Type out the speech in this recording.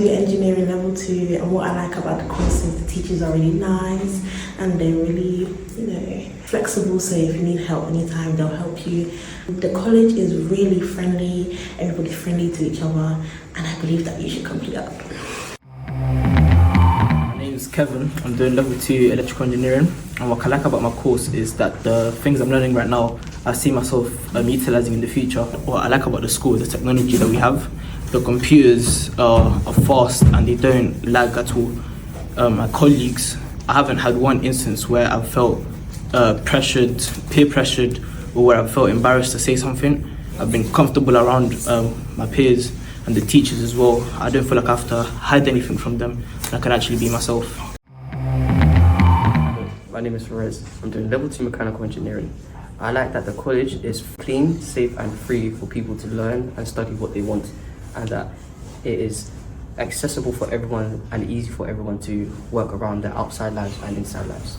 do engineering level 2, and what I like about the course is the teachers are really nice and they're really, flexible. So if you need help anytime, they'll help you. The college is really friendly, everybody's friendly to each other, and I believe that you should complete that. My name is Kevin. I'm doing level 2 electrical engineering, and what I like about my course is that the things I'm learning right now, I see myself utilising in the future. What I like about the school is the technology that we have. The computers are fast and they don't lag at all. My colleagues, I haven't had one instance where I've felt pressured, peer pressured, or where I've felt embarrassed to say something. I've been comfortable around my peers and the teachers as well. I don't feel like I have to hide anything from them, and I can actually be myself. My name is Perez. I'm doing level 2 mechanical engineering. I like that the college is clean, safe and free for people to learn and study what they want, and that it is accessible for everyone and easy for everyone to work around their outside lives and inside lives.